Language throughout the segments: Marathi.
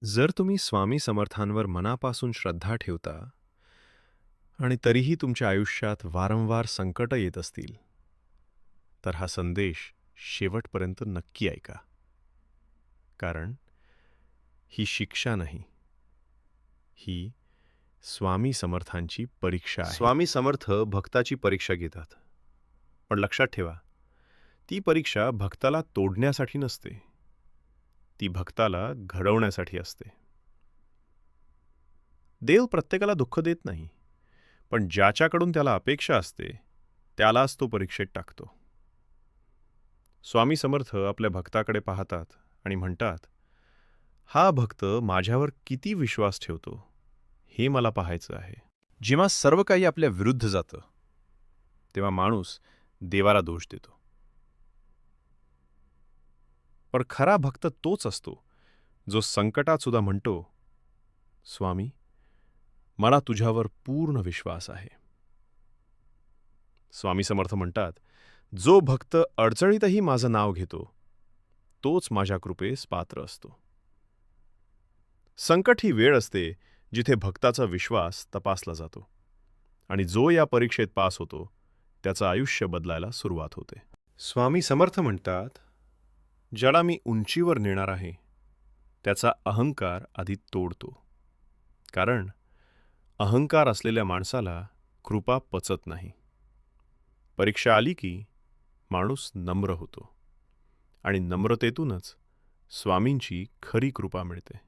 जर तुम्ही स्वामी समर्थांवर मनापासून श्रद्धा ठेवता आणि तरीही तुमच्या आयुष्यात वारंवार संकटं येत असतील, तर हा संदेश शेवटपर्यंत नक्की ऐका. कारण ही शिक्षा नाही, ही स्वामी समर्थांची परीक्षा आहे. स्वामी समर्थ भक्ताची परीक्षा घेतात. पण लक्षात ठेवा, ती परीक्षा भक्ताला तोडण्यासाठी नसते, ती भक्ताला घडवण्यासाठी असते. देव प्रत्येकाला दुःख देत नाही, पण ज्याच्याकडून त्याला अपेक्षा असते त्यालाच तो परीक्षेत टाकतो. स्वामी समर्थ आपल्या भक्ताकडे पाहतात आणि म्हणतात, हा भक्त माझ्यावर किती विश्वास ठेवतो हे मला पाहायचं आहे. जेव्हा सर्व काही आपल्या विरुद्ध जातं तेव्हा माणूस देवाला दोष देतो. पण खरा भक्त तोच असतो जो संकटात सुद्धा म्हणतो, स्वामी, मला तुझ्यावर पूर्ण विश्वास आहे. स्वामी समर्थ म्हणतात, जो भक्त अडचणीतही माझं नाव घेतो तोच माझ्या कृपेस पात्र असतो. संकट ही वेळ असते जिथे भक्ताचा विश्वास तपासला जातो आणि जो या परीक्षेत पास होतो त्याचं आयुष्य बदलायला सुरुवात होते. स्वामी समर्थ म्हणतात, ज्याला मी उंचीवर नेणार आहे त्याचा अहंकार आधी तोडतो. कारण अहंकार असलेल्या माणसाला कृपा पचत नाही. परीक्षा आली की माणूस नम्र होतो आणि नम्रतेतूनच स्वामींची खरी कृपा मिळते.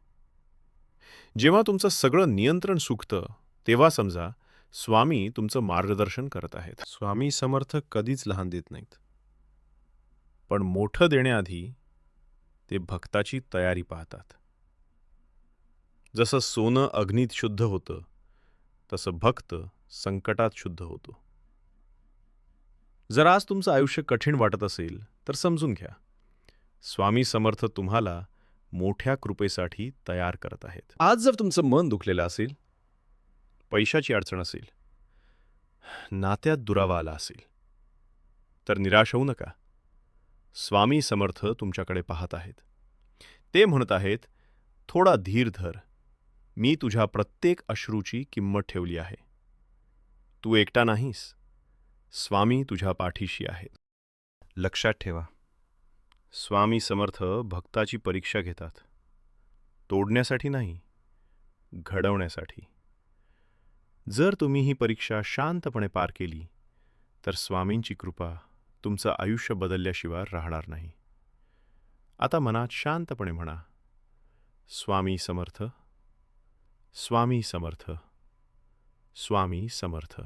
जेव्हा तुमचं सगळं नियंत्रण सुटतं तेव्हा समजा स्वामी तुमचं मार्गदर्शन करत आहेत. स्वामी समर्थ कधीच लहान देत नाहीत, पण मोठं देण्याआधी ते भक्ताची तयारी पाहतात. जसं सोनं अग्नीत शुद्ध होतं तसं भक्त संकटात शुद्ध होतो. जर आज तुमचं आयुष्य कठीण वाटत असेल तर समजून घ्या, स्वामी समर्थ तुम्हाला मोठ्या कृपेसाठी तयार करत आहेत. आज जर तुमचं मन दुखलेलं असेल, पैशाची अडचण असेल, नात्यात दुरावा आला असेल, तर निराश होऊ नका. स्वामी समर्थ तुमच्याकडे पाहत आहेत. ते म्हणत आहेत, थोडा धीर धर, मी तुझ्या प्रत्येक अश्रूची किंमत ठेवली आहे. तू एकटा नाहीस, स्वामी तुझ्या पाठीशी आहेत. लक्षात ठेवा, स्वामी समर्थ भक्ताची परीक्षा घेतात, तोडण्यासाठी नाही, घडवण्यासाठी. जर तुम्ही ही परीक्षा शांतपणे पार केली तर स्वामींची कृपा तुमचं आयुष्य बदलल्याशिवाय राहणार नाही. आता मनात शांतपणे म्हणा, स्वामी समर्थ, स्वामी समर्थ, स्वामी समर्थ.